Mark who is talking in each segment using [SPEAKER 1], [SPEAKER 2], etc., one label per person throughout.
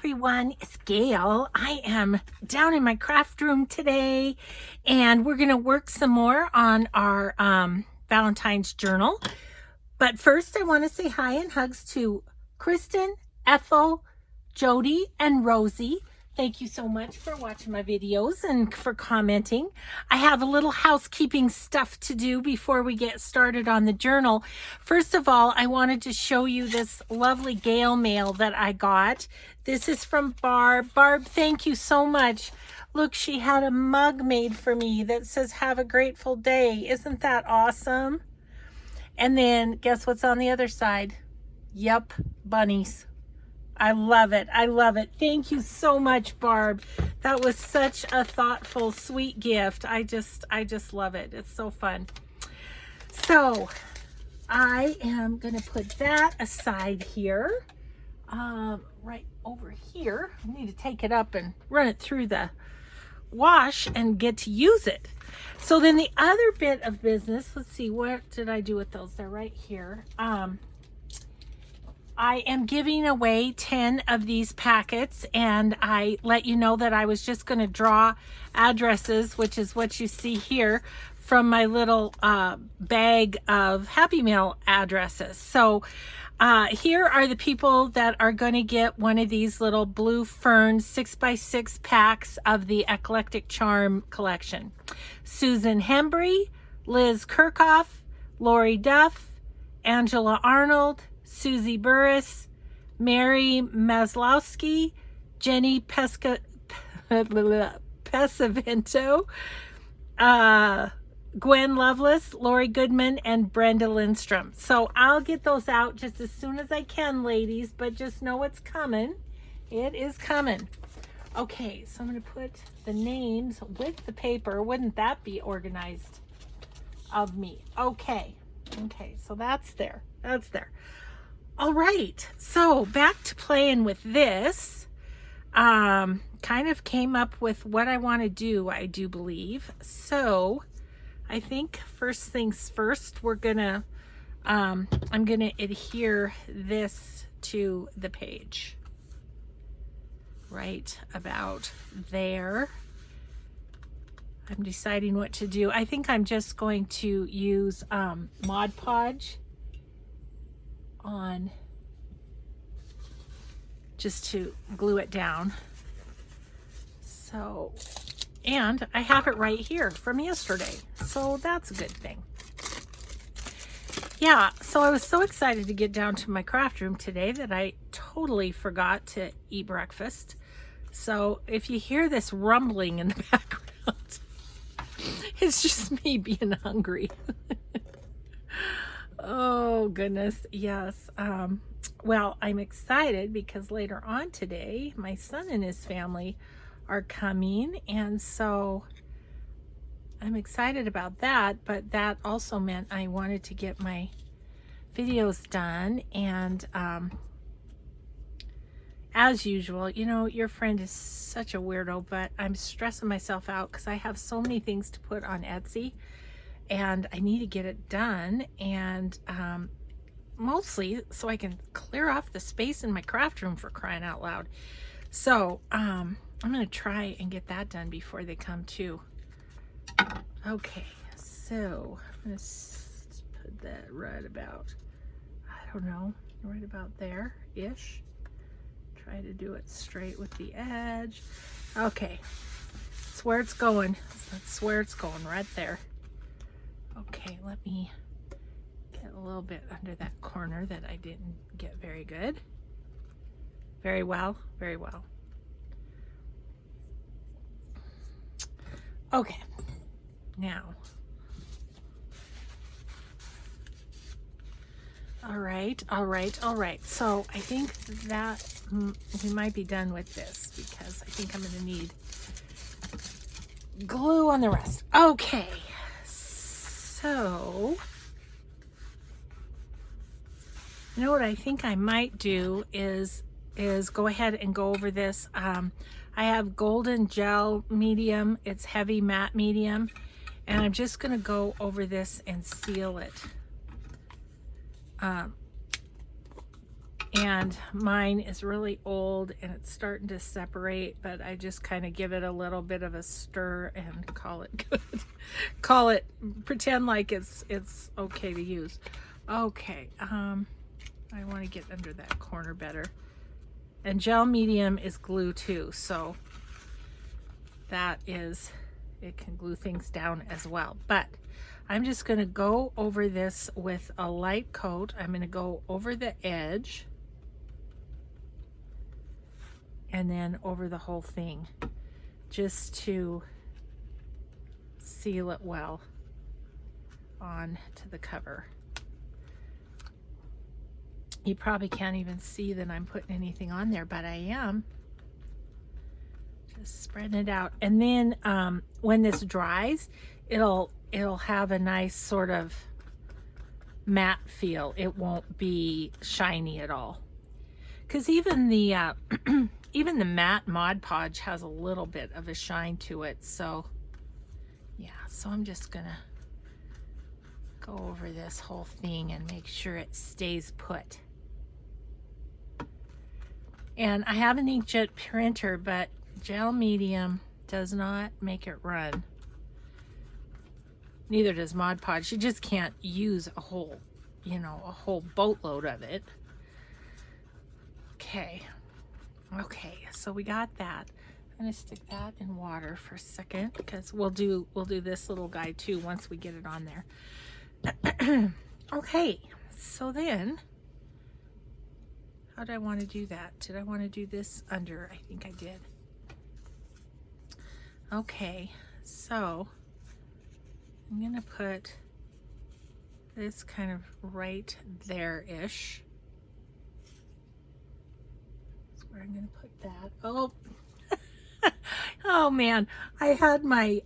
[SPEAKER 1] everyone, it's Gail. I am down in my craft room today and we're going to work some more on our Valentine's Journal. But first I want to say hi and hugs to Kristen, Ethel, Jody, and Rosie. Thank you so much for watching my videos and for commenting. I have a little housekeeping stuff to do before we get started on the journal. First of all, I wanted to show you this lovely Gail mail that I got. This is from Barb. Barb, thank you so much. Look, she had a mug made for me that says, "Have a grateful day." Isn't that awesome? And then guess what's on the other side? Yep, bunnies. I love it. I love it. Thank you so much, Barb. That was such a thoughtful, sweet gift. I just love it. It's so fun. So I am going to put that aside here, right over here. I need to take it up and run it through the wash and get to use it. So then the other bit of business, let's see, what did I do with those? They're right here. I am giving away 10 of these packets, and I let you know that I was just going to draw addresses, which is what you see here, from my little bag of Happy Mail addresses. So here are the people that are going to get one of these little blue fern 6x6 packs of the Eclectic Charm collection. Susan Hembry, Liz Kirchhoff, Lori Duff, Angela Arnold, Susie Burris, Mary Maslowski, Jenny Pesavento, Gwen Lovelace, Lori Goodman, and Brenda Lindstrom. So I'll get those out just as soon as I can, ladies, but just know it's coming. It is coming. Okay, so I'm going to put the names with the paper. Wouldn't that be organized of me? Okay, so that's there. That's there. All right, so back to playing with this. Kind of came up with what I want to do, I do believe. So I think first things first, we're gonna, I'm gonna adhere this to the page. Right about there. I'm deciding what to do. I think I'm just going to use Mod Podge on just to glue it down. So, and I have it right here from yesterday, so that's a good thing. Yeah, so I was so excited to get down to my craft room today that I totally forgot to eat breakfast. So if you hear this rumbling in the background, it's just me being hungry. Oh goodness, yes. Well, I'm excited because later on today, my son and his family are coming, and so I'm excited about that, but that also meant I wanted to get my videos done, and as usual, you know, your friend is such a weirdo, but I'm stressing myself out because I have so many things to put on Etsy, and I need to get it done, and mostly so I can clear off the space in my craft room, for crying out loud. So I'm gonna try and get that done before they come too. Okay, so I'm gonna put that right about, I don't know, right about there ish. Try to do it straight with the edge. Okay, that's where it's going. That's where it's going, right there. Okay, let me get a little bit under that corner that I didn't get very good. Very well, very well. Okay, now. All right. So I think that we might be done with this because I think I'm going to need glue on the rest. Okay. So, you know what I think I might do is go ahead and go over this. I have golden gel medium. It's heavy matte medium. And I'm just going to go over this and seal it. And mine is really old and it's starting to separate, but I just kind of give it a little bit of a stir and call it good. Pretend like it's okay to use. Okay, I want to get under that corner better. And gel medium is glue too, so that is, it can glue things down as well. But I'm just going to go over this with a light coat. I'm going to go over the edge and then over the whole thing just to seal it well on to the cover. You probably can't even see that I'm putting anything on there, but I am. Just spreading it out. And then when this dries, it'll have a nice sort of matte feel. It won't be shiny at all. Because even the even the matte Mod Podge has a little bit of a shine to it. So yeah, so I'm just gonna go over this whole thing and make sure it stays put. And I have an inkjet printer, but gel medium does not make it run. Neither does Mod Podge. You just can't use a whole, you know, a whole boatload of it. Okay. Okay, so we got that. I'm gonna stick that in water for a second because we'll do this little guy too once we get it on there. Okay, so then how do I want to do that? Did I want to do this under? I think I did. Okay, so I'm gonna put this kind of right there-ish. That's where I'm gonna put that. Oh, oh man, I had my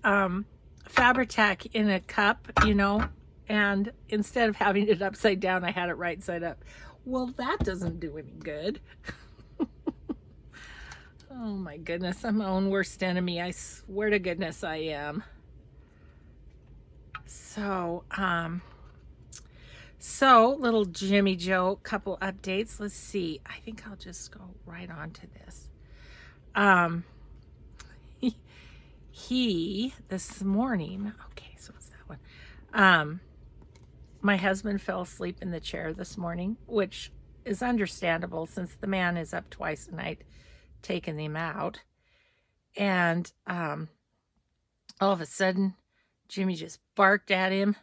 [SPEAKER 1] Fabri-Tac in a cup, you know, and instead of having it upside down, I had it right side up. Well, that doesn't do any good. Oh my goodness, I'm my own worst enemy. I swear to goodness I am. So, little Jimmy Joe, couple updates. Let's see. I think I'll just go right on to this. He this morning, okay, so it's that one. My husband fell asleep in the chair this morning, which is understandable since the man is up twice a night taking him out. And all of a sudden, Jimmy just barked at him.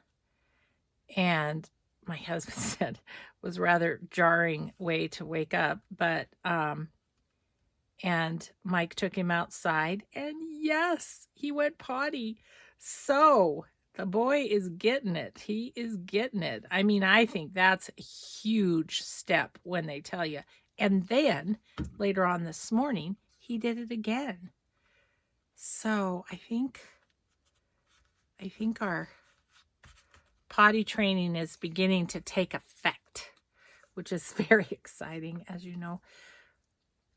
[SPEAKER 1] And my husband said was rather jarring way to wake up. But, and Mike took him outside. And yes, he went potty. So the boy is getting it. He is getting it. I mean, I think that's a huge step when they tell you. And then later on this morning, he did it again. So I think our potty training is beginning to take effect, which is very exciting, as you know.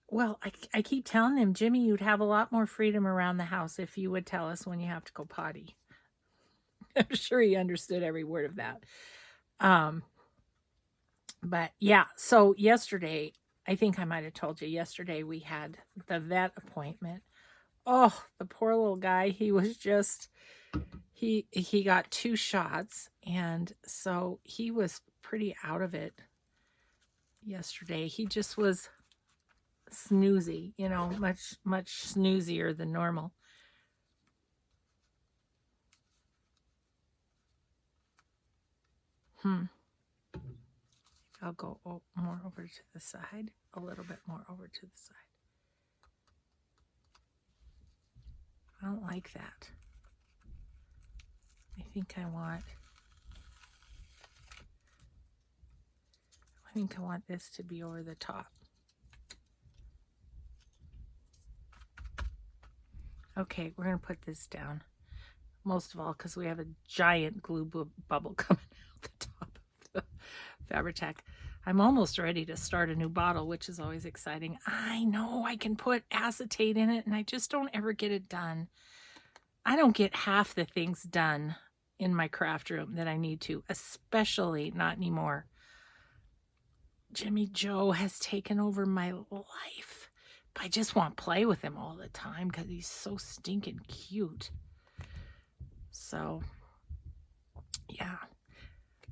[SPEAKER 1] Well, I keep telling him, Jimmy, you'd have a lot more freedom around the house if you would tell us when you have to go potty. I'm sure he understood every word of that. But yeah, so yesterday, I think I might have told you, yesterday we had the vet appointment. Oh, the poor little guy, he was just, he got 2 shots, and so he was pretty out of it yesterday. He just was snoozy, you know, much snoozier than normal. I'll go more over to the side, a little bit more over to the side. I don't like that. I think I want this to be over the top. Okay, we're going to put this down. Most of all, because we have a giant glue bubble coming out the top of the Fabri-Tac. I'm almost ready to start a new bottle, which is always exciting. I know I can put acetate in it, and I just don't ever get it done. I don't get half the things done in my craft room that I need to, especially not anymore. Jimmy Joe has taken over my life. But I just want to play with him all the time because he's so stinking cute. So, yeah.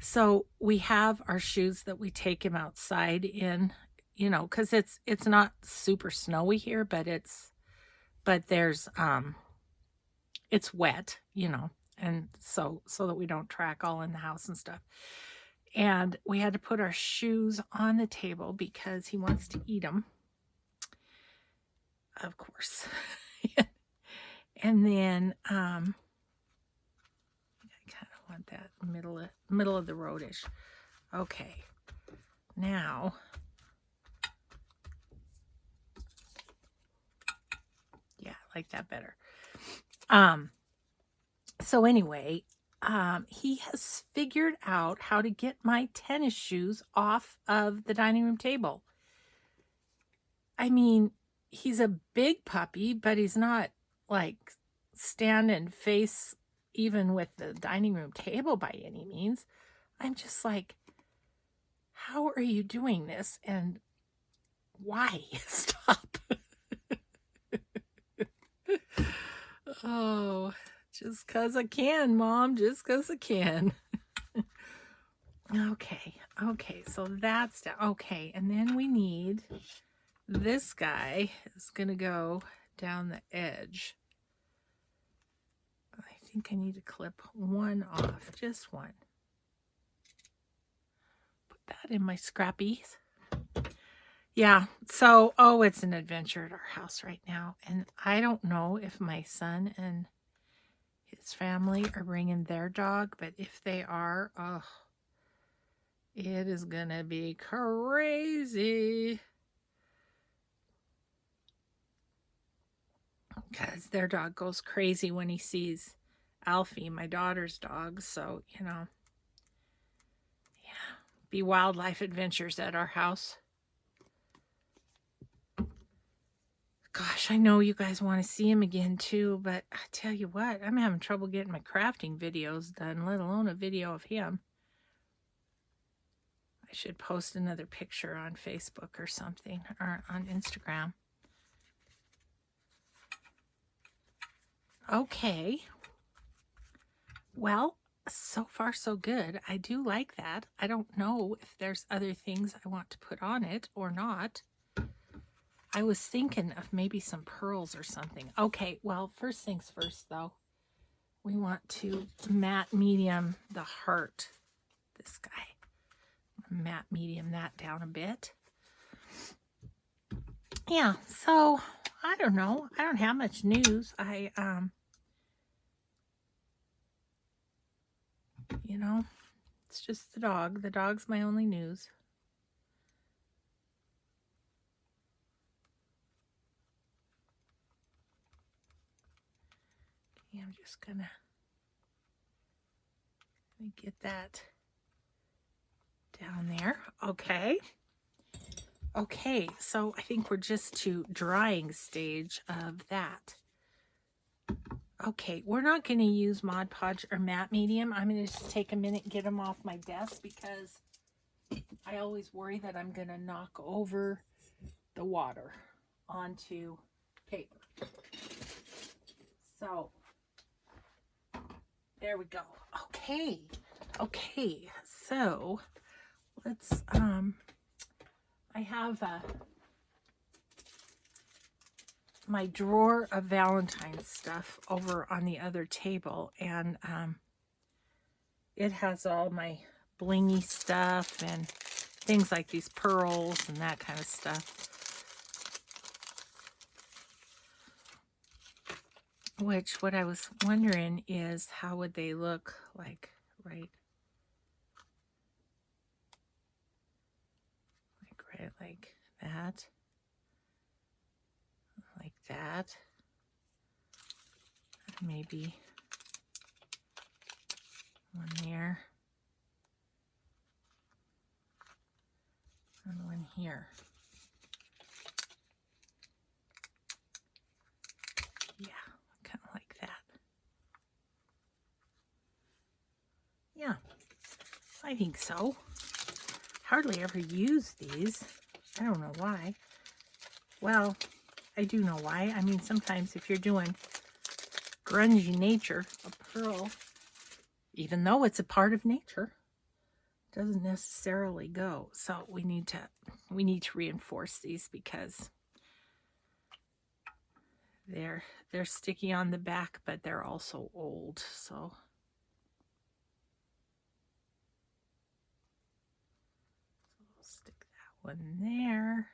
[SPEAKER 1] So we have our shoes that we take him outside in, you know, because it's not super snowy here, but there's it's wet, you know, and so that we don't track all in the house and stuff. And we had to put our shoes on the table because he wants to eat them, of course. And then I kind of want that middle of the roadish. Okay, now yeah, I like that better. So anyway, he has figured out how to get my tennis shoes off of the dining room table. I mean, he's a big puppy, but he's not like standing face even with the dining room table by any means. I'm just like, how are you doing this? And why? Stop. Oh, just 'cause I can, Mom. Just 'cause I can. Okay, so that's okay. And then we need, this guy is going to go down the edge. I think I need to clip one off, just one. Put that in my scrappies. Yeah, so, it's an adventure at our house right now. And I don't know if my son and his family are bringing their dog, but if they are, it is going to be crazy. Because their dog goes crazy when he sees Alfie, my daughter's dog. So, you know, yeah, be wildlife adventures at our house. Gosh, I know you guys want to see him again too, but I tell you what, I'm having trouble getting my crafting videos done, let alone a video of him. I should post another picture on Facebook or something, or on Instagram. Okay. Well, so far so good. I do like that. I don't know if there's other things I want to put on it or not. I was thinking of maybe some pearls or something. Okay, well, first things first, though. We want to matte medium the heart. This guy. Matte medium that down a bit. Yeah, so, I don't know. I don't have much news. You know, it's just the dog. The dog's my only news. I'm just gonna get that down there. Okay, so I think we're just to drying stage of that. Okay, we're not going to use Mod Podge or matte medium. I'm going to just take a minute and get them off my desk because I always worry that I'm going to knock over the water onto paper. So there we go. Okay, so let's, I have my drawer of Valentine stuff over on the other table, and it has all my blingy stuff and things like these pearls and that kind of stuff. Which, what I was wondering is, how would they look like, right like that, like that, maybe one there, and one here. Yeah, kind of like that. Yeah, I think so. hardly ever use these. I don't know why. Well, I do know why. I mean, sometimes if you're doing grungy nature, a pearl, even though it's a part of nature, doesn't necessarily go. So we need to reinforce these because they're sticky on the back, but they're also old. So we'll stick that one there.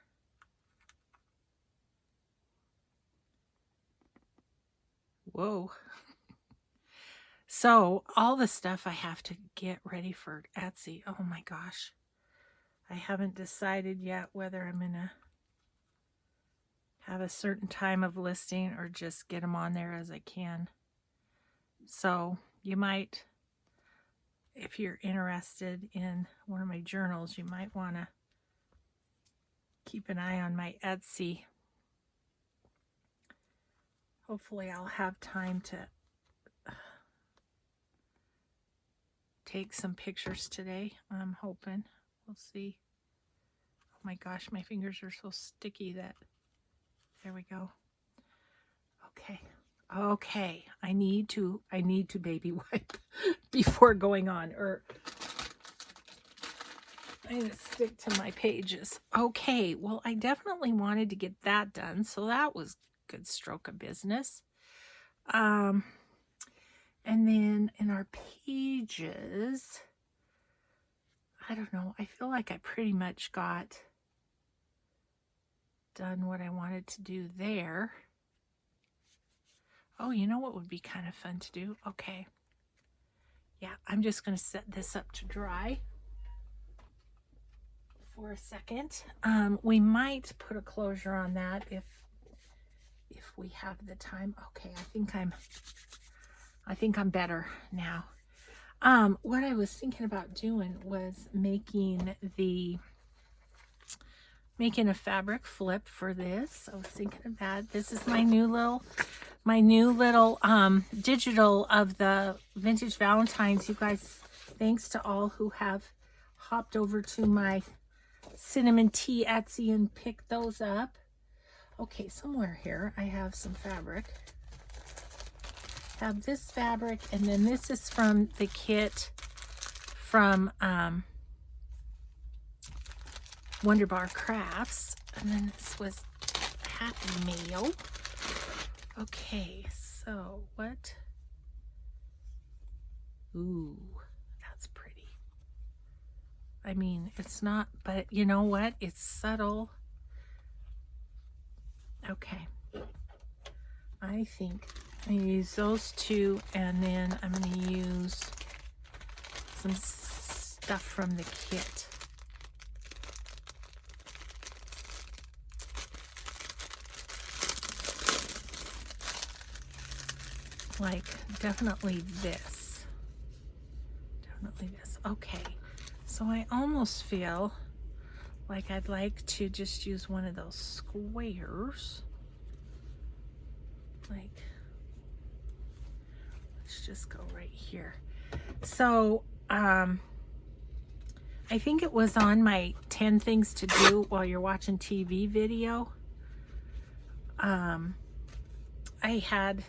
[SPEAKER 1] Whoa. So all the stuff I have to get ready for Etsy. Oh my gosh. I haven't decided yet whether I'm going to have a certain time of listing or just get them on there as I can. So you might, if you're interested in one of my journals, you might want to keep an eye on my Etsy. Hopefully I'll have time to take some pictures today. I'm hoping. We'll see. Oh my gosh, my fingers are so sticky that... There we go. Okay. Okay. I need to baby wipe before going on, or I'm going to stick to my pages. Okay. Well, I definitely wanted to get that done, so that was a good stroke of business. And then in our pages, I don't know. I feel like I pretty much got done what I wanted to do there. Oh, you know what would be kind of fun to do? Okay. Yeah, I'm just going to set this up to dry for a second. We might put a closure on that if we have the time. Okay, I think I'm better now. What I was thinking about doing was making a fabric flip for this. I was thinking of that. This is my new little digital of the vintage Valentines. You guys, thanks to all who have hopped over to my cinnamon tea Etsy and picked those up. Okay, somewhere here I have some fabric. I have this fabric, and then this is from the kit from Wonder Bar Crafts, and then this was Happy Mail. Okay, so what? Ooh, that's pretty. I mean, it's not, but you know what? It's subtle. Okay. I think I'm going to use those two, and then I'm going to use some stuff from the kit. Like, definitely this. Definitely this. Okay. So I almost feel like I'd like to just use one of those squares. Like, let's just go right here. So, I think it was on my 10 things to do while you're watching TV video. I had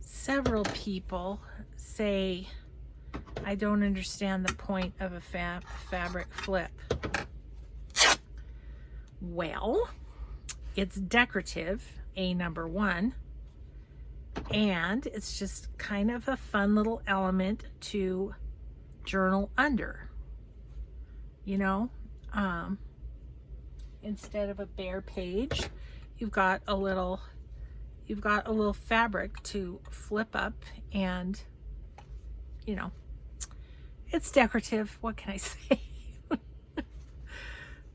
[SPEAKER 1] several people say, I don't understand the point of a fabric flip. Well, it's decorative, number one, and it's just kind of a fun little element to journal under, you know. Instead of a bare page, you've got a little fabric to flip up, and you know, it's decorative. What can I say?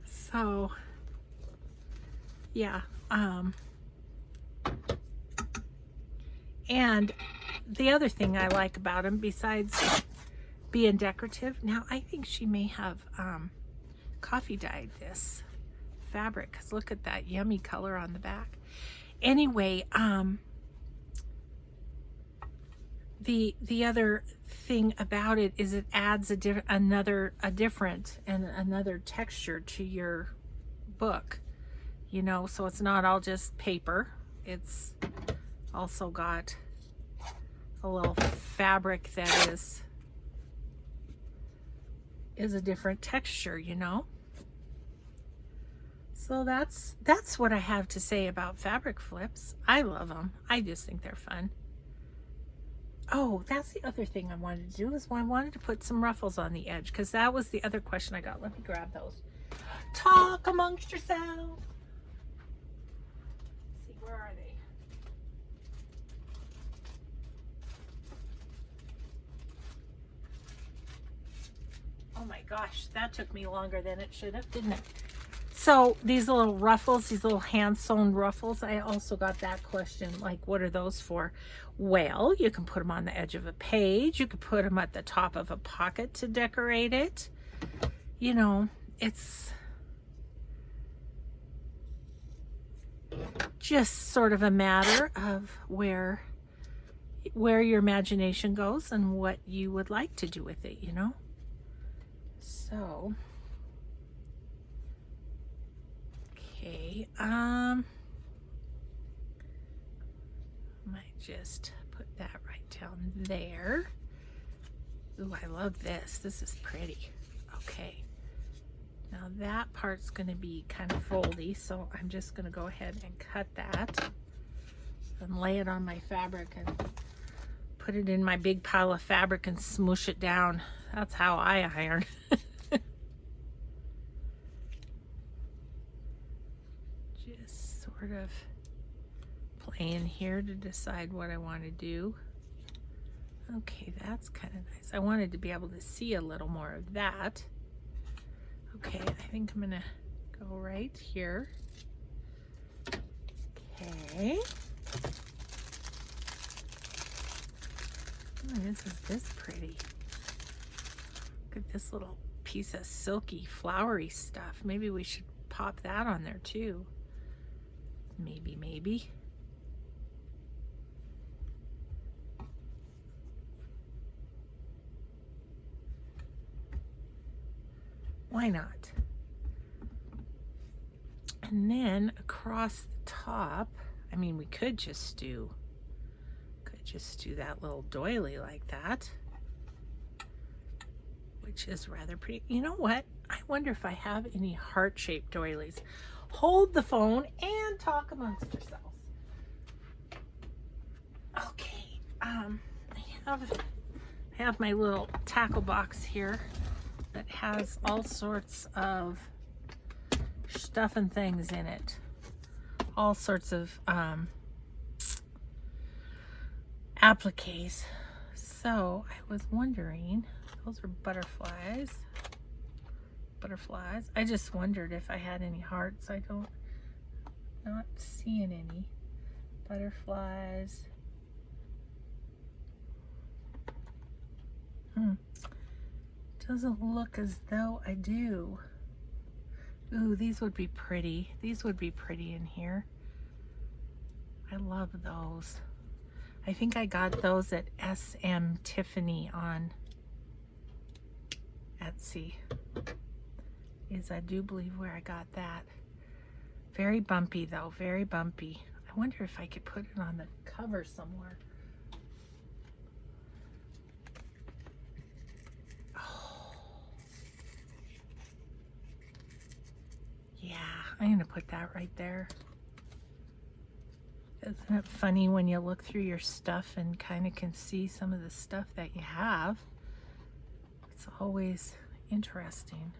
[SPEAKER 1] So yeah, and the other thing I like about them, besides being decorative, now I think she may have coffee dyed this fabric, because look at that yummy color on the back. Anyway, the other thing about it is it adds a different another texture to your book, you know, so it's not all just paper. It's also got a little fabric that is a different texture, you know. So that's what I have to say about fabric flips. I love them. I just think they're fun. Oh, that's the other thing I wanted to do, is I wanted to put some ruffles on the edge, because that was the other question I got. Let me grab those. Talk amongst yourselves. Let's see, where are they? Oh my gosh, that took me longer than it should have, didn't it? So these little ruffles, these little hand-sewn ruffles, I also got that question, like, what are those for? Well, you can put them on the edge of a page. You could put them at the top of a pocket to decorate it. You know, it's just sort of a matter of where your imagination goes and what you would like to do with it, you know? So... okay, might just put that right down there. Ooh, I love this. This is pretty. Okay. Now that part's going to be kind of foldy, so I'm just going to go ahead and cut that and lay it on my fabric and put it in my big pile of fabric and smoosh it down. That's how I iron. Sort of playing here to decide what I want to do. Okay, that's kind of nice. I wanted to be able to see a little more of that. Okay, I think I'm gonna go right here. Okay. Oh, isn't this pretty? Look at this little piece of silky, flowery stuff. Maybe we should pop that on there too. Maybe. Why not? And then across the top, I mean, we could just do that little doily like that, which is rather pretty. You know what? I wonder if I have any heart-shaped doilies. Hold the phone and talk amongst yourselves. Okay, I have my little tackle box here that has all sorts of stuff and things in it. All sorts of appliques. So I was wondering, those are butterflies. I just wondered if I had any hearts. I don't, not seeing any butterflies. Doesn't look as though I do. Ooh, these would be pretty. These would be pretty in here. I love those. I think I got those at SM Tiffany on Etsy. I do believe where I got that. Very bumpy though, very bumpy. I wonder if I could put it on the cover somewhere. Oh. Yeah, I'm gonna put that right there. Isn't it funny when you look through your stuff and kind of can see some of the stuff that you have? It's always interesting.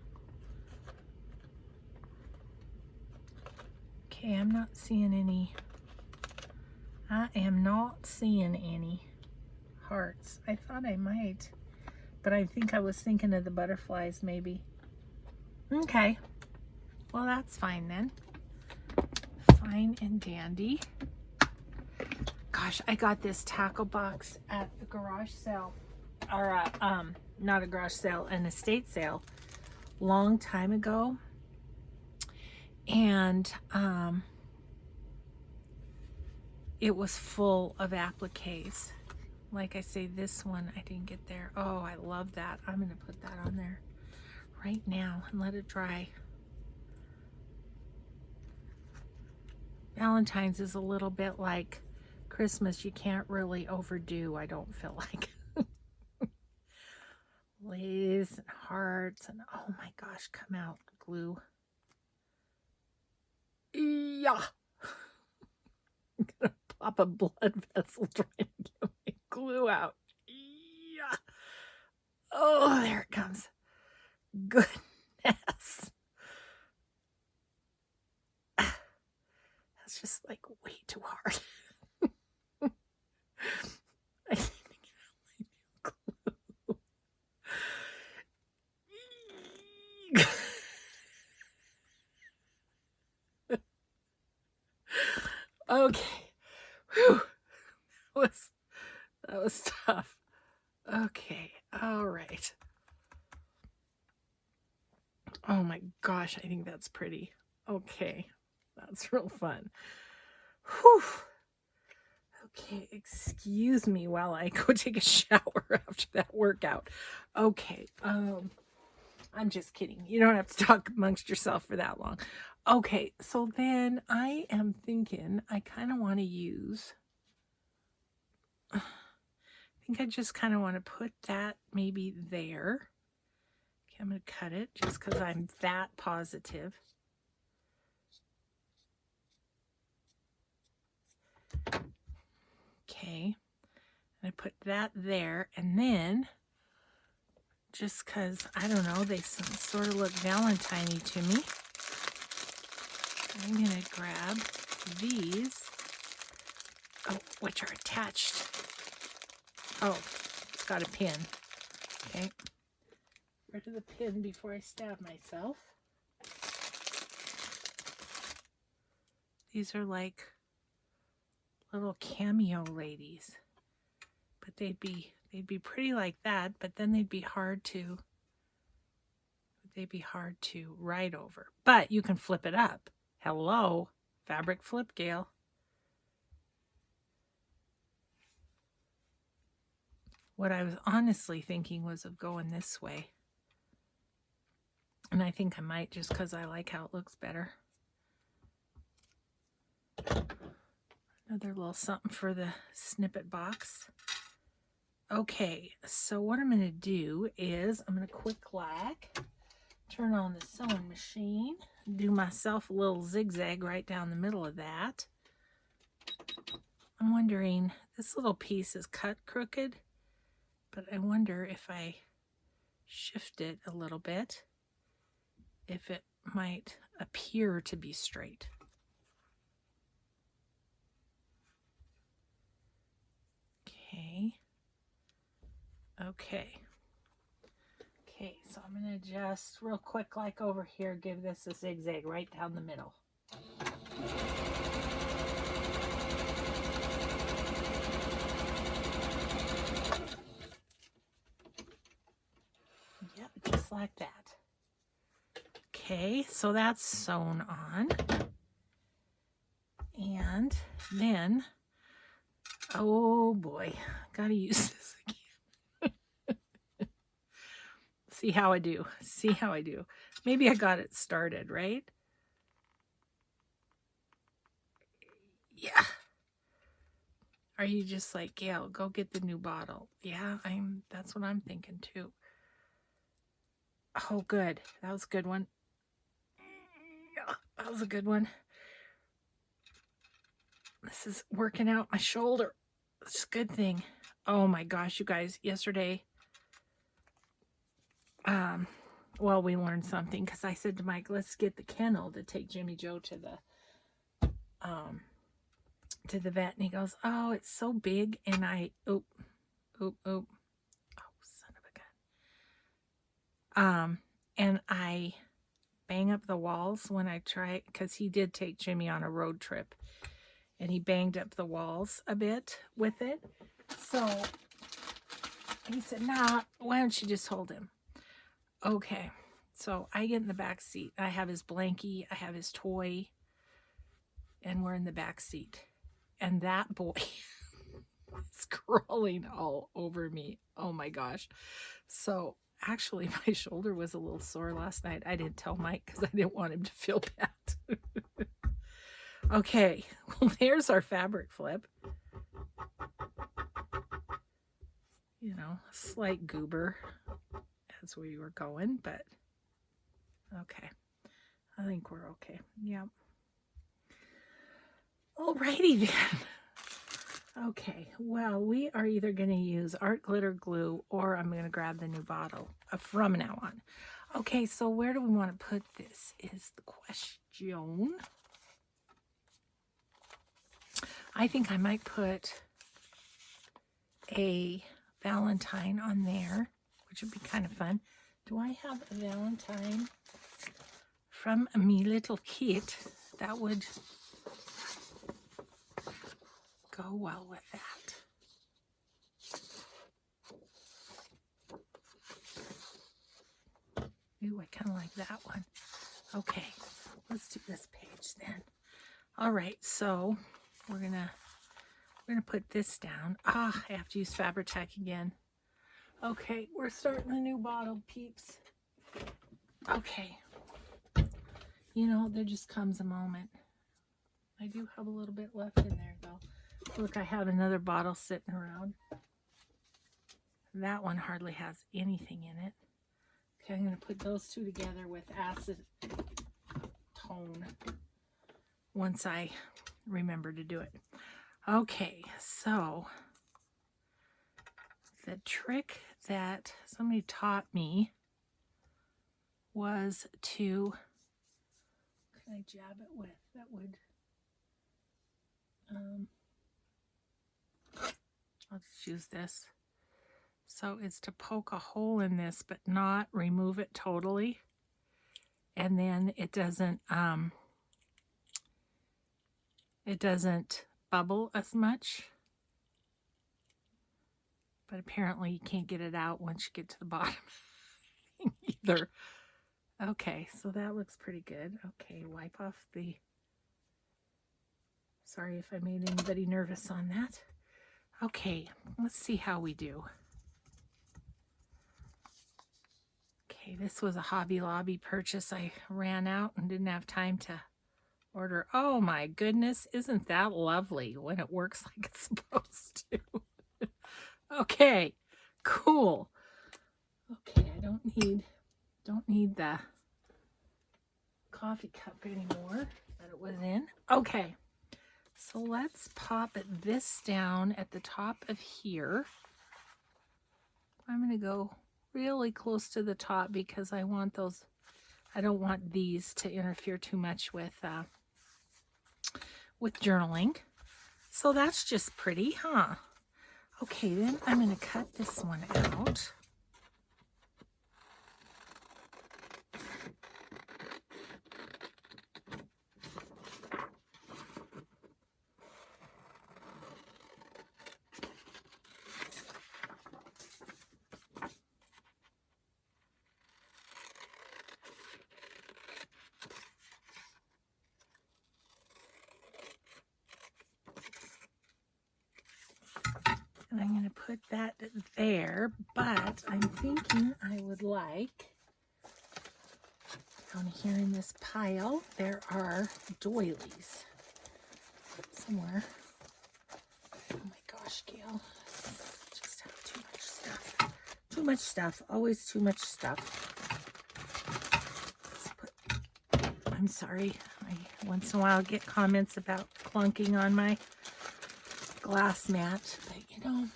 [SPEAKER 1] Okay, I'm not seeing any. I am not seeing any hearts. I thought I might, but I think I was thinking of the butterflies maybe. Okay, well that's fine then. Fine and dandy. Gosh, I got this tackle box at the garage sale, or not a garage sale, an estate sale, long time ago. And it was full of appliques, like I say, this one I didn't get there. Oh, I love that. I'm going to put that on there right now and let it dry. Valentine's is a little bit like Christmas. You can't really overdo, I don't feel like. Lace and hearts and oh my gosh, come out, glue. Yeah. I'm gonna pop a blood vessel trying to get my glue out. Yeah. Oh, there it comes. Goodness. That's just like way too hard. I need to get out my new glue. Okay. Whew. That was tough. Okay. All right. Oh my gosh, I think that's pretty. Okay. That's real fun. Whew. Okay, excuse me while I go take a shower after that workout. Okay. I'm just kidding. You don't have to talk amongst yourself for that long. Okay, so then I am thinking I kind of want to use, I think I just kind of want to put that maybe there. Okay, I'm going to cut it just because I'm that positive. Okay, and I put that there, and then just because, I don't know, they sort of look Valentine-y to me, I'm going to grab these, which are attached. Oh, it's got a pin. Okay, rid of the pin before I stab myself. These are like little cameo ladies, but they'd be pretty like that, but then they'd be hard to write over. But you can flip it up. Hello, fabric flip, Gail. What I was honestly thinking was of going this way, and I think I might just because I like how it looks better. Another little something for the snippet box. Okay, so what I'm going to do is I'm going to quick clack, turn on the sewing machine, do myself a little zigzag right down the middle of that. I'm wondering, this little piece is cut crooked, but I wonder if I shift it a little bit, if it might appear to be straight. Okay. Okay, so I'm going to just real quick, like over here, give this a zigzag right down the middle. Yep, just like that. Okay, so that's sewn on. And then, oh boy, gotta use this again. See how I do. See how I do. Maybe I got it started, right? Yeah. Are you just like, Gail, go get the new bottle? Yeah, that's what I'm thinking too. Oh, good. That was a good one. Yeah, that was a good one. This is working out my shoulder. It's a good thing. Oh my gosh, you guys, yesterday, well, we learned something because I said to Mike, let's get the kennel to take Jimmy Joe to the vet, and he goes, oh, it's so big, and oh, son of a gun. And I bang up the walls when I try, because he did take Jimmy on a road trip, and he banged up the walls a bit with it. So he said, nah, why don't you just hold him? Okay, so I get in the back seat. I have his blankie, I have his toy, and we're in the back seat. And that boy, It's crawling all over me. Oh my gosh. So actually my shoulder was a little sore last night. I didn't tell Mike because I didn't want him to feel bad. Okay, well, there's our fabric flip. You know, slight goober as we were going, but okay. I think we're okay. Yep. Alrighty then. Okay, well, we are either going to use art glitter glue or I'm going to grab the new bottle from now on. Okay, so where do we want to put this is the question. I think I might put a Valentine on there, which would be kind of fun. Do I have a Valentine from me little kit that would go well with that? Ooh, I kind of like that one. Okay, let's do this page then. All right, so we're gonna put this down. I have to use Fabri-Tac again. Okay, we're starting a new bottle, peeps. Okay. You know, there just comes a moment. I do have a little bit left in there, though. Look, I have another bottle sitting around. That one hardly has anything in it. Okay, I'm going to put those two together with acid tone once I remember to do it. Okay, so the trick that somebody taught me was to, what can I jab it with? That would, I'll just use this. So it's to poke a hole in this, but not remove it totally. And then it doesn't bubble as much. But apparently you can't get it out once you get to the bottom either. Okay, so that looks pretty good. Okay, wipe off the... Sorry if I made anybody nervous on that. Okay, let's see how we do. Okay, this was a Hobby Lobby purchase. I ran out and didn't have time to order. Oh my goodness, isn't that lovely when it works like it's supposed to? Okay, cool. Okay, I don't need the coffee cup anymore that it was in. Okay, so let's pop this down at the top of here. I'm going to go really close to the top because I want those, I don't want these to interfere too much with journaling. So that's just pretty, huh? Okay, then I'm going to cut this one out. And I'm going to put that there, but I'm thinking I would like, down here in this pile, there are doilies somewhere. Oh my gosh, Gail, just have too much stuff. Too much stuff, always too much stuff. I'm sorry, I once in a while get comments about clunking on my glass mat, but you know.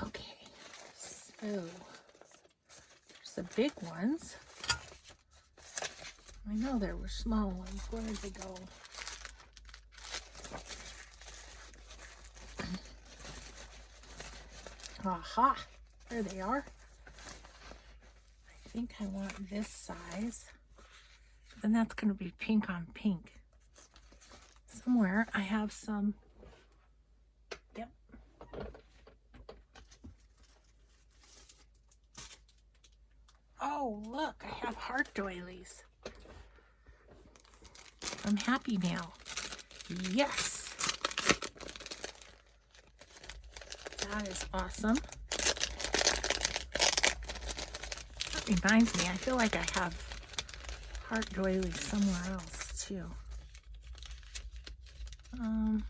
[SPEAKER 1] Okay, so there's the big ones. I know there were small ones. Where did they go? Aha, there they are. I think I want this size. Then that's going to be pink on pink. Somewhere I have some, yep. Oh, look, I have heart doilies from Happy Mail. Yes. That is awesome. That reminds me, I feel like I have heart doilies somewhere else too. I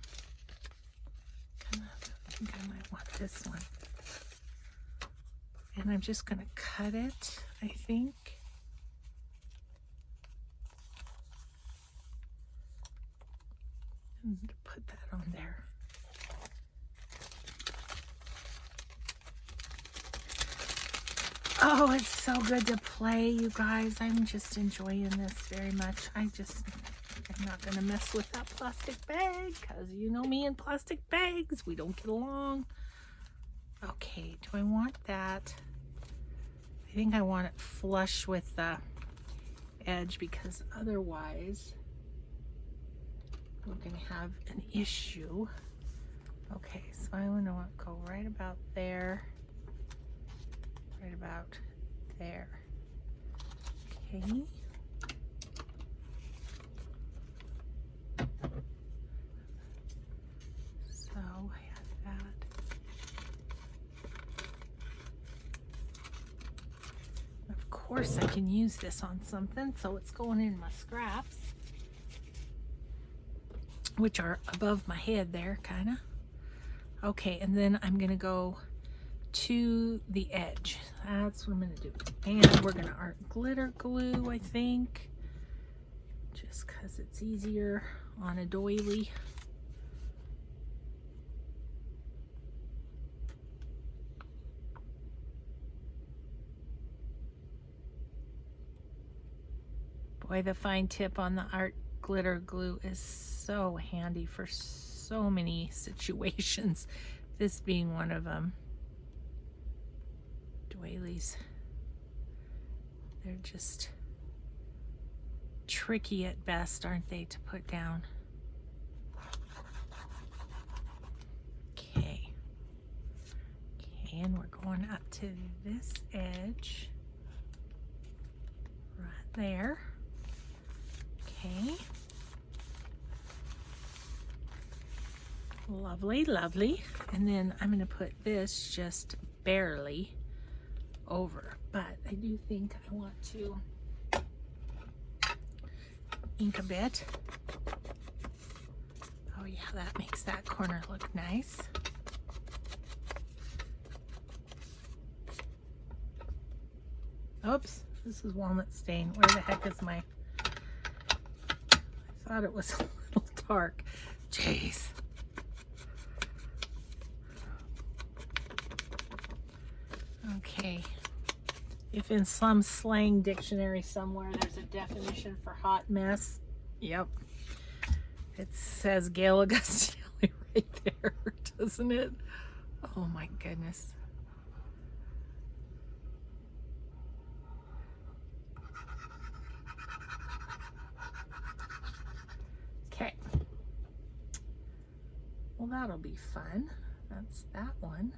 [SPEAKER 1] think I might want this one. And I'm just going to cut it, I think. And put that on there. Oh, it's so good to play, you guys. I'm just enjoying this very much. I'm not going to mess with that plastic bag because you know me and plastic bags. We don't get along. Okay, do I want that? I think I want it flush with the edge because otherwise we're going to have an issue. Okay, so I want to go right about there. Right about there. Okay. So I have that. Of course I can use this on something, so it's going in my scraps, which are above my head there, kind of. Okay, and then I'm going to go to the edge. That's what I'm going to do. And we're going to art glitter glue, I think, just because it's easier on a doily. Boy, the fine tip on the art glitter glue is so handy for so many situations, this being one of them. Doilies, they're just tricky at best, aren't they, to put down? Okay, and we're going up to this edge right there. Okay, lovely, lovely. And then I'm going to put this just barely over, but I do think I want to ink a bit. Oh yeah, that makes that corner look nice. Oops, this is walnut stain. Where the heck is my... I thought it was a little dark. Jeez. Okay. If in some slang dictionary somewhere there's a definition for hot mess, yep. It says Gail Augustielli right there, doesn't it? Oh my goodness. Okay. Well, that'll be fun. That's that one.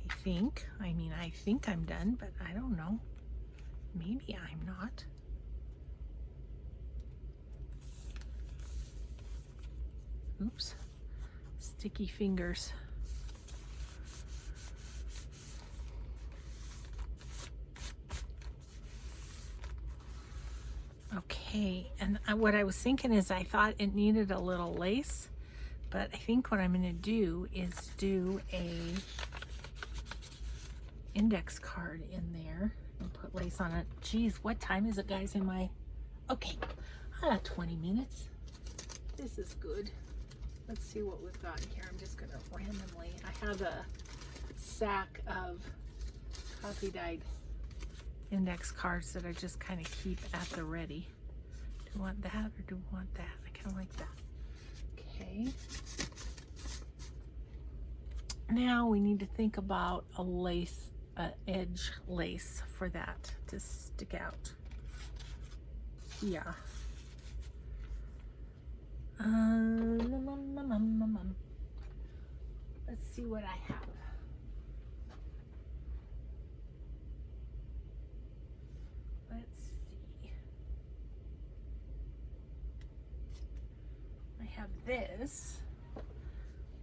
[SPEAKER 1] I think. I mean, I think I'm done, but I don't know. Maybe I'm not. Oops. Sticky fingers. Okay, and what I was thinking is I thought it needed a little lace, but I think what I'm going to do is do a index card in there and put lace on it. Geez, what time is it, guys? Okay, I got 20 minutes. This is good. Let's see what we've got here. I'm just going to randomly, I have a sack of coffee dyed index cards that I just kind of keep at the ready. Do you want that or do you want that? I kind of like that. Okay. Now we need to think about a lace, edge lace for that to stick out. Yeah. Let's see what I have. Let's see. I have this.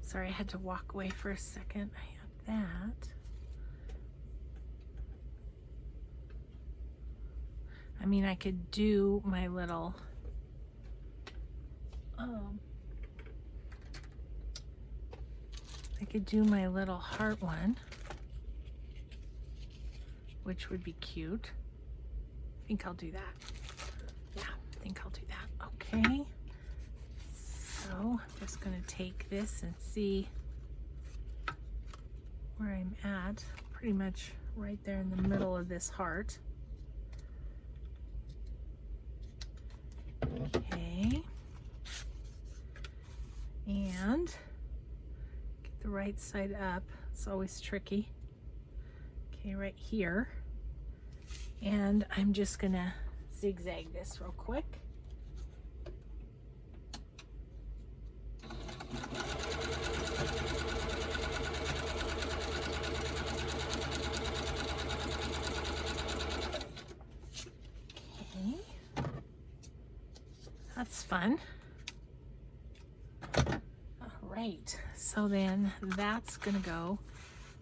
[SPEAKER 1] Sorry, I had to walk away for a second. I have that. I mean, I could do my little heart one, which would be cute. I think I'll do that. Yeah, I think I'll do that. Okay. So I'm just going to take this and see where I'm at. Pretty much right there in the middle of this heart. Okay. And get the right side up. It's always tricky. Okay, right here. And I'm just gonna zigzag this real quick. Okay. That's fun. All right, so then that's gonna go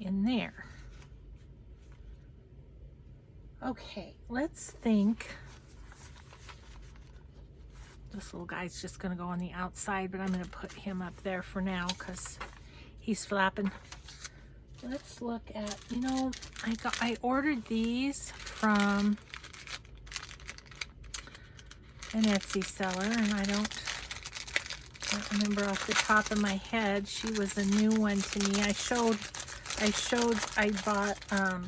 [SPEAKER 1] in there. Okay, let's think. This little guy's just gonna go on the outside, but I'm gonna put him up there for now because he's flapping. Let's look at, you know, I ordered these from an Etsy seller, and I don't remember off the top of my head. She was a new one to me. I bought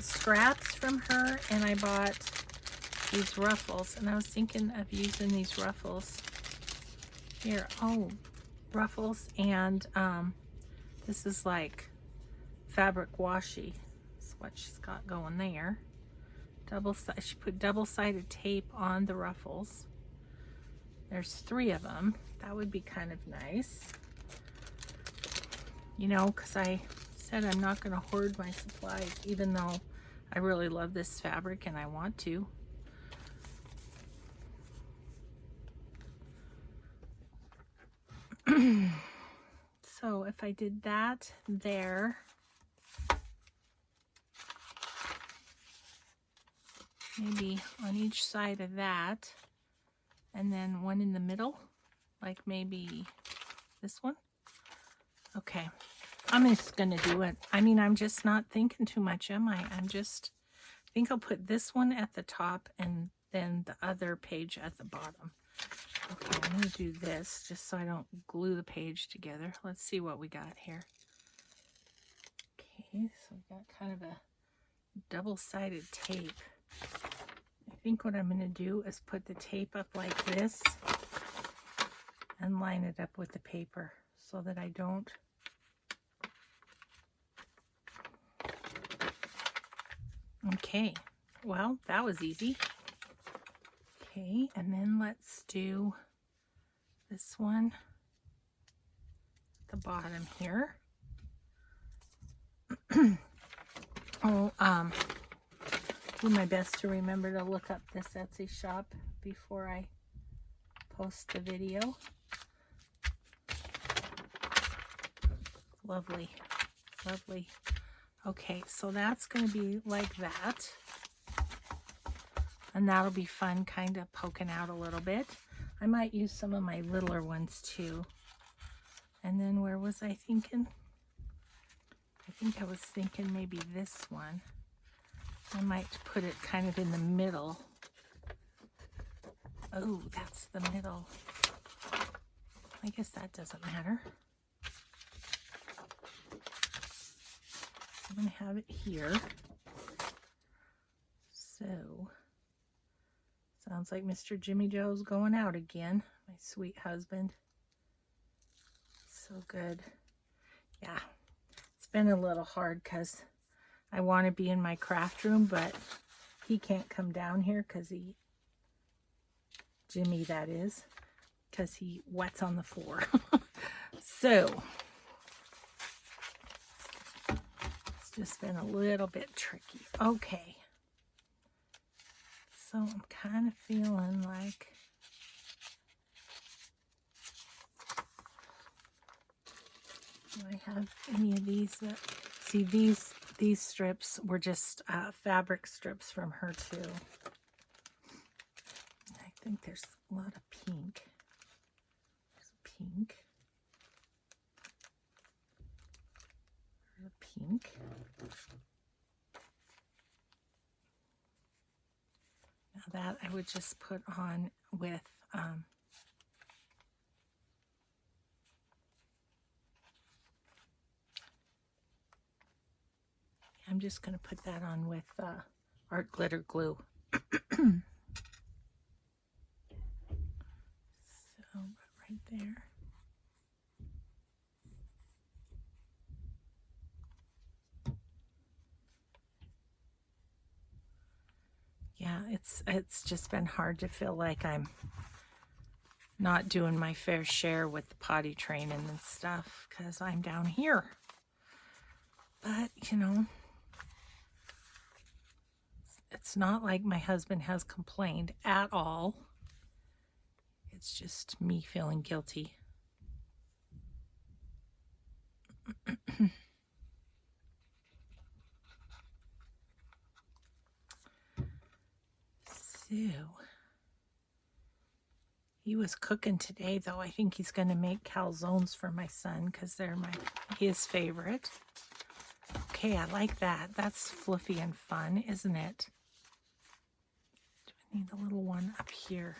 [SPEAKER 1] scraps from her, and I bought these ruffles, and I was thinking of using these ruffles here. Oh, ruffles, and this is like fabric washi. That's what she's got going there. She put double-sided tape on the ruffles. There's 3 of them. That would be kind of nice. You know, because I said I'm not going to hoard my supplies, even though I really love this fabric and I want to. So if I did that there, maybe on each side of that, and then one in the middle, like maybe this one. Okay, I'm just gonna do it. I mean, I'm just not thinking too much, am I? I think I'll put this one at the top and then the other page at the bottom. Okay, I'm gonna do this just so I don't glue the page together. Let's see what we got here. Okay, so we got kind of a double-sided tape. I think what I'm going to do is put the tape up like this and line it up with the paper so that I don't Okay, well, that was easy. Okay, and then let's do this one at the bottom here. I'll do my best to remember to look up this Etsy shop before I post the video. Lovely, lovely. Okay, so that's going to be like that. And that'll be fun, kind of poking out a little bit. I might use some of my littler ones too. And then where was I thinking? I think I was thinking maybe this one. I might put it kind of in the middle. Oh, that's the middle. I guess that doesn't matter. I'm going to have it here. So, sounds like Mr. Jimmy Joe's going out again. My sweet husband. So good. Yeah, it's been a little hard because I want to be in my craft room, but he can't come down here because Jimmy that is, because he wets on the floor. So, it's just been a little bit tricky. Okay. So I'm kind of feeling like Do I have any of these that, see, these strips were just fabric strips from her too. I think there's a lot of pink. There's pink. There's a pink. Now that I would just put on with I'm just going to put that on with art glitter glue. So right there. Yeah, it's just been hard to feel like I'm not doing my fair share with the potty training and stuff because I'm down here. But, you know, it's not like my husband has complained at all. It's just me feeling guilty. So, he was cooking today, though. I think he's going to make calzones for my son because they're his favorite. Okay, I like that. That's fluffy and fun, isn't it? Do I need a little one up here?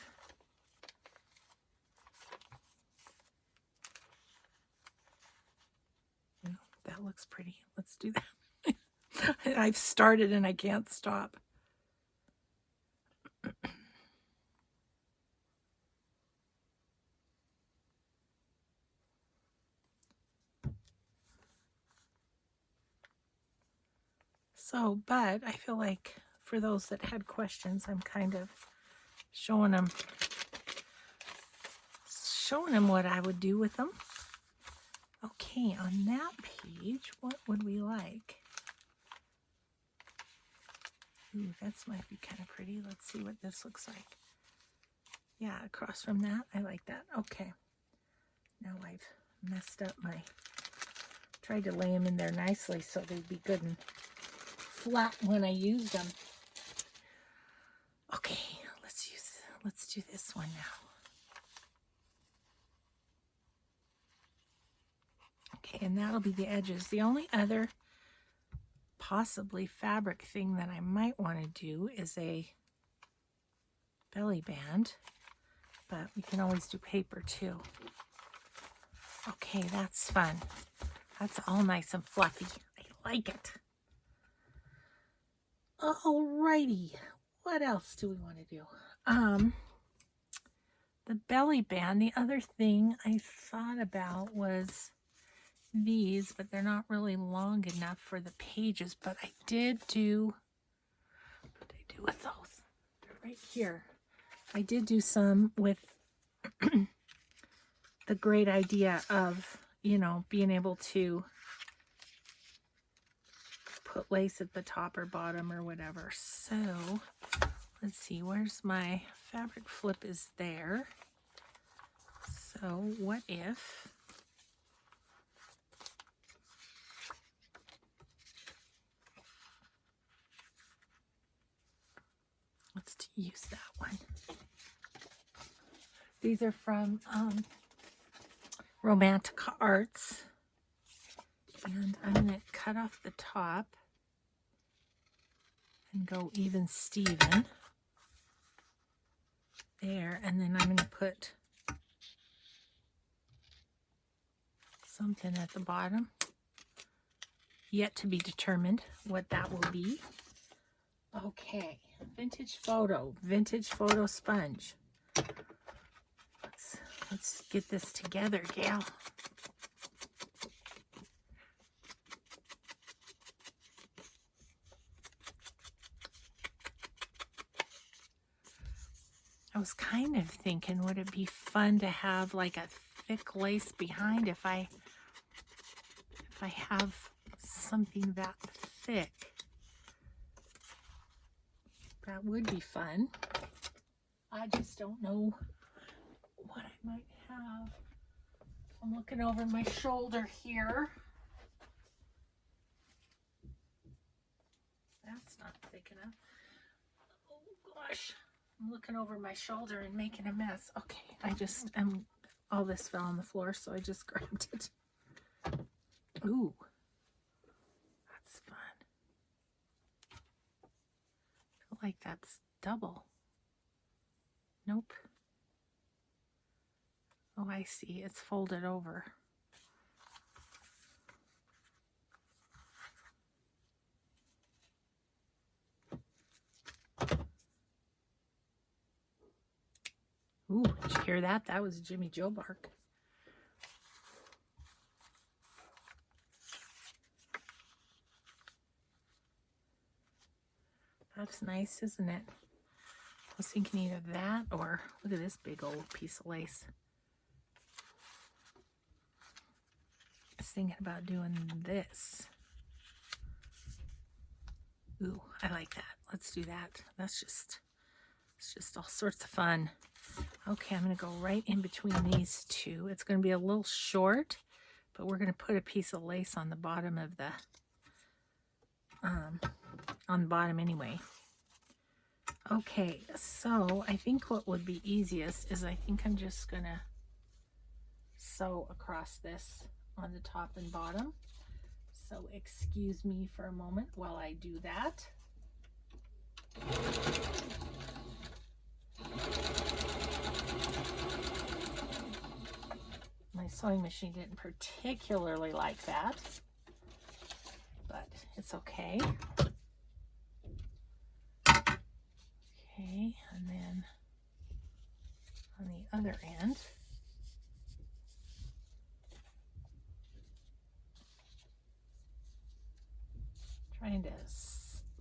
[SPEAKER 1] No, that looks pretty. Let's do that. I've started and I can't stop. So, but I feel like for those that had questions, I'm kind of showing them what I would do with them. Okay, on that page, what would we like? Ooh, that might be kind of pretty. Let's see what this looks like. Yeah, across from that, I like that. Okay. Now I've messed up tried to lay them in there nicely so they'd be good and flat when I use them. Okay, let's do this one now. Okay, and that'll be the edges. The only other possibly fabric thing that I might want to do is a belly band, but we can always do paper too. Okay, that's fun. That's all nice and fluffy. I like it. Alrighty, what else do we want to do? The belly band, the other thing I thought about was these, but they're not really long enough for the pages, but I did do, what did I do with those? They're right here. I did do some with the great idea of, you know, being able to put lace at the top or bottom or whatever. So let's see, where's my fabric flip is there. So what if let's use that one. These are from Romantic Arts. And I'm going to cut off the top and go even Steven there. And then I'm going to put something at the bottom. Yet to be determined what that will be. Okay, vintage photo sponge. Let's get this together, gal. I was kind of thinking, would it be fun to have like a thick lace behind if I have something that thick? That would be fun. I just don't know what I might have I'm looking over my shoulder here. That's not thick enough. Oh gosh. I'm looking over my shoulder and making a mess. Okay, all this fell on the floor, so I just grabbed it. Ooh, that's fun. I feel like that's double. Nope. Oh, I see. It's folded over. Ooh, did you hear that? That was Jimmy Joe bark. That's nice, isn't it? I was thinking either that or look at this big old piece of lace. I was thinking about doing this. Ooh, I like that. Let's do that. It's just all sorts of fun. Okay, I'm going to go right in between these two. It's going to be a little short, but we're going to put a piece of lace on the bottom of the, on the bottom anyway. Okay, so I think what would be easiest is I think I'm just going to sew across this on the top and bottom. So excuse me for a moment while I do that. My sewing machine didn't particularly like that, but it's okay. Okay, and then on the other end, trying to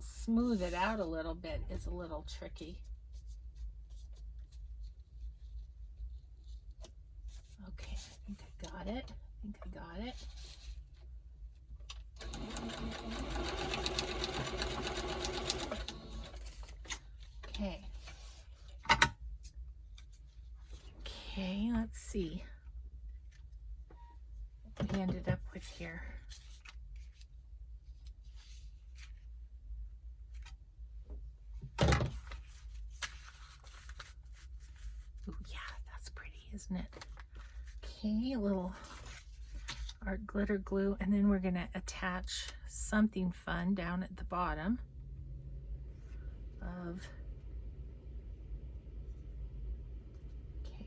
[SPEAKER 1] smooth it out a little bit is a little tricky. Okay, I think I got it. Okay. Okay, let's see what we ended up with here. Ooh, yeah, that's pretty, isn't it? Okay, a little art glitter glue, and then we're going to attach something fun down at the bottom of, okay.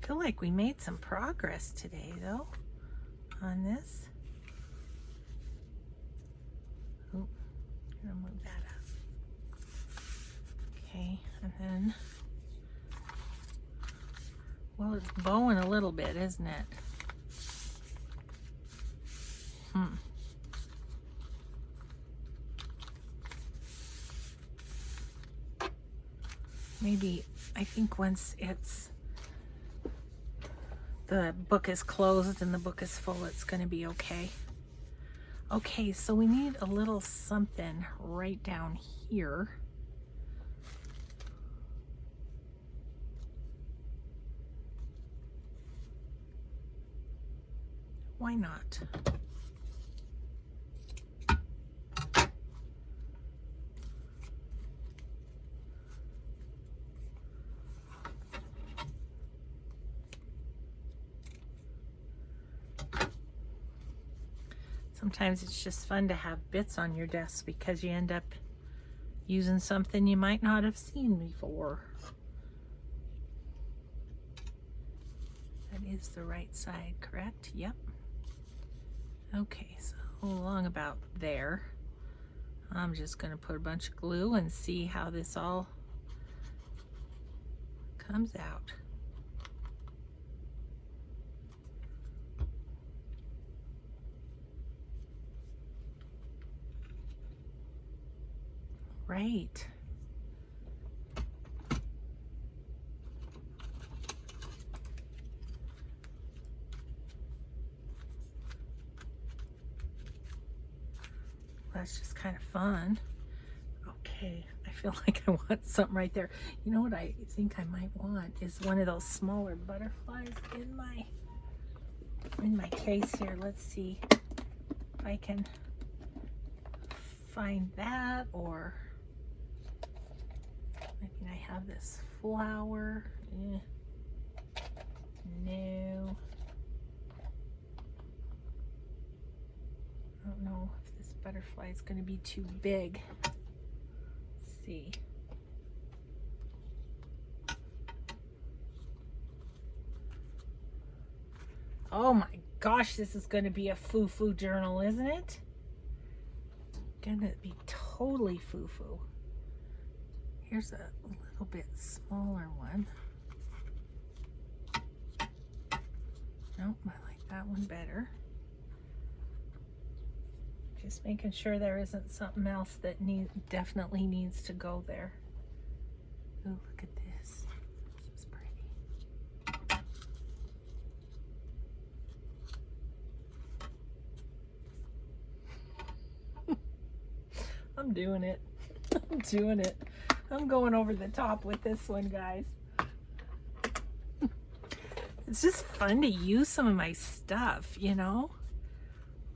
[SPEAKER 1] I feel like we made some progress today though on this. Oh, I'm gonna move that up. Okay, and then, well, it's bowing a little bit, isn't it? Maybe, I think once the book is closed and the book is full, it's going to be okay. Okay, so we need a little something right down here. Why not? Sometimes it's just fun to have bits on your desk because you end up using something you might not have seen before. That is the right side, correct? Yep. Okay, so along about there, I'm just going to put a bunch of glue and see how this all comes out. Right. That's just kind of fun. Okay, I feel like I want something right there. You know what I think I might want is one of those smaller butterflies in my case here. Let's see if I can find that, or maybe I have this flower. No. I don't know if this butterfly is going to be too big. Let's see. Oh my gosh, this is going to be a foo-foo journal, isn't it? Gonna be totally foo-foo. Here's a little bit smaller one. Nope, I like that one better. Just making sure there isn't something else that definitely needs to go there. Oh, look at this. This is pretty. I'm doing it. I'm doing it. I'm going over the top with this one, guys. It's just fun to use some of my stuff, you know?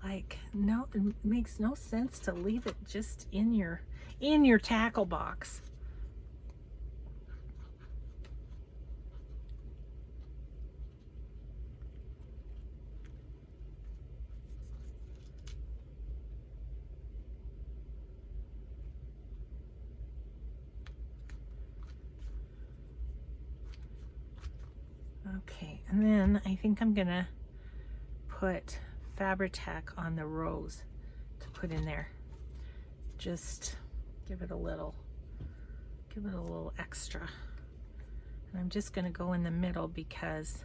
[SPEAKER 1] Like, no, it makes no sense to leave it just in your tackle box. Okay, and then I think I'm gonna put Fabri-Tac on the rose to put in there. Just give it a little extra. And I'm just gonna go in the middle because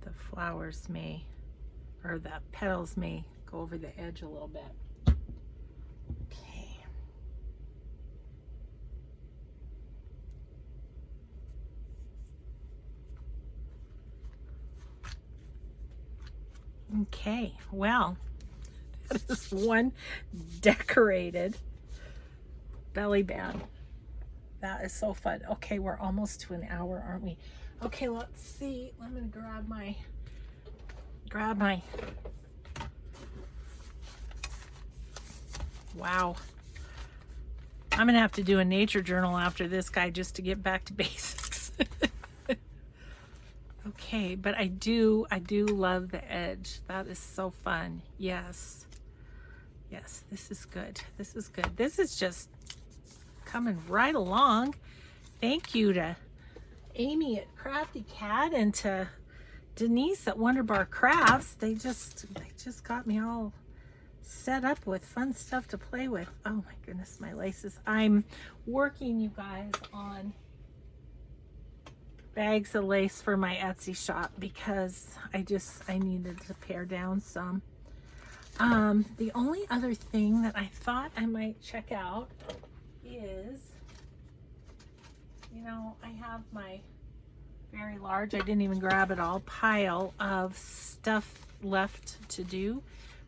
[SPEAKER 1] the flowers may, or the petals may go over the edge a little bit. Okay, well, that is one decorated belly band. That is so fun. Okay, we're almost to an hour, aren't we? Okay, let's see. I'm gonna grab my wow. I'm gonna have to do a nature journal after this guy just to get back to basics. Okay, but I do love the edge. That is so fun. Yes. Yes, this is good. This is good. This is just coming right along. Thank you to Amy at Crafty Cat and to Denise at Wonderbar Crafts. They just got me all set up with fun stuff to play with. Oh my goodness, my laces. I'm working, you guys, on bags of lace for my Etsy shop because I needed to pare down some. The only other thing that I thought I might check out is, you know, I have my very large, I didn't even grab it all, pile of stuff left to do.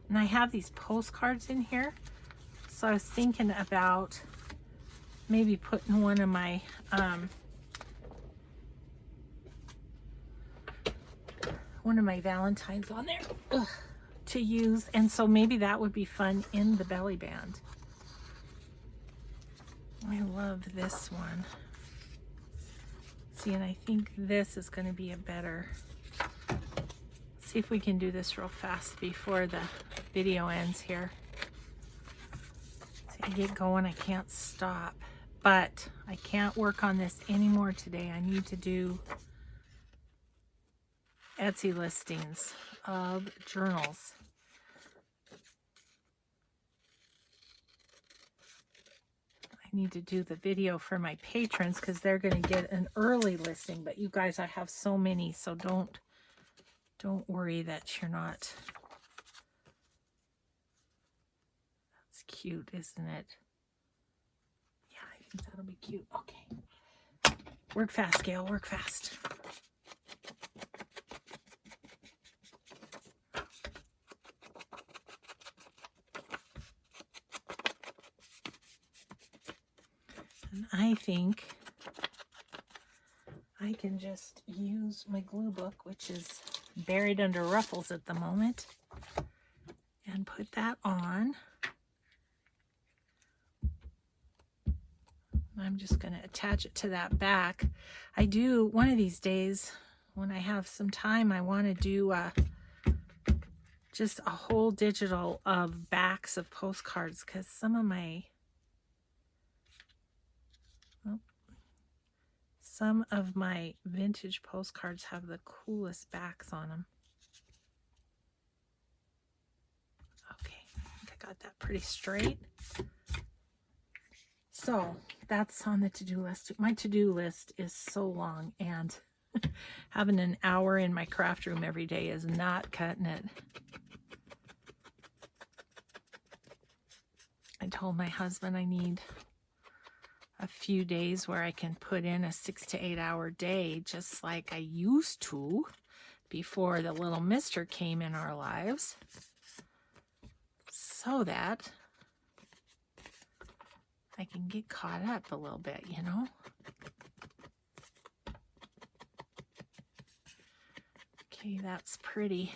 [SPEAKER 1] And I have these postcards in here. So I was thinking about maybe putting one of my Valentines on there to use, and so maybe that would be fun in the belly band. I love this one. See, and I think this is going to be a better. See if we can do this real fast before the video ends here. See, I get going, I can't stop, but I can't work on this anymore today. I need to do Etsy listings of journals. I need to do the video for my patrons because they're going to get an early listing, but you guys, I have so many, so don't worry that you're not. That's cute, isn't it? Yeah, I think that'll be cute. Okay. Work fast, Gail, work fast. And I think I can just use my glue book, which is buried under ruffles at the moment, and put that on. I'm just going to attach it to that back. I do, one of these days, when I have some time, I want to do just a whole digital of backs of postcards, because some of my vintage postcards have the coolest backs on them. Okay, I think I got that pretty straight. So that's on the to-do list. My to-do list is so long, and having an hour in my craft room every day is not cutting it. I told my husband I need a few days where I can put in a 6 to 8 hour day, just like I used to before the little mister came in our lives, so that I can get caught up a little bit, you know? Okay, that's pretty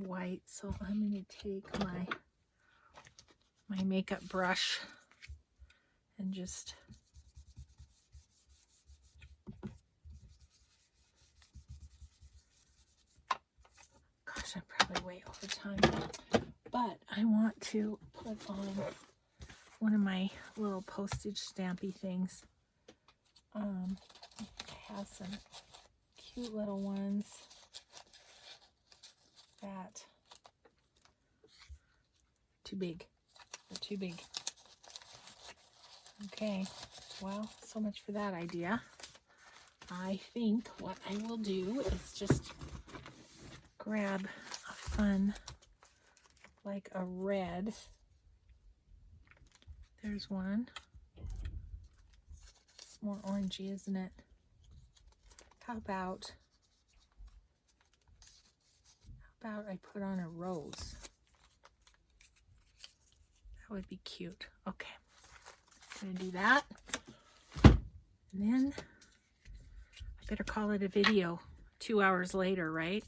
[SPEAKER 1] white, so I'm going to take my makeup brush and just gosh, I'm probably way over time, but I want to put on one of my little postage stampy things. I have some cute little ones that too big. They're too big. Okay, well, so much for that idea. I think what I will do is just grab a fun, like a red. There's one. It's more orangey, isn't it? How about I put on a rose? That would be cute. Okay, I'm gonna do that. And then I better call it a video 2 hours later, right?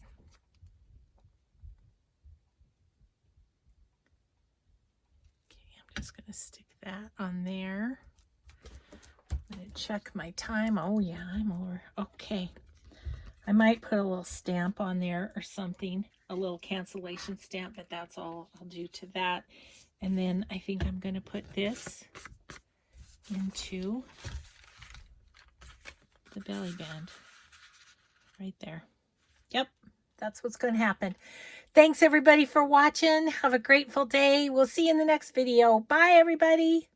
[SPEAKER 1] Okay, I'm just gonna stick that on there. I'm gonna check my time. Oh yeah, I'm over. Okay. I might put a little stamp on there or something, a little cancellation stamp, but that's all I'll do to that. And then I think I'm going to put this into the belly band right there. Yep, that's what's going to happen. Thanks everybody for watching. Have a grateful day. We'll see you in the next video. Bye everybody.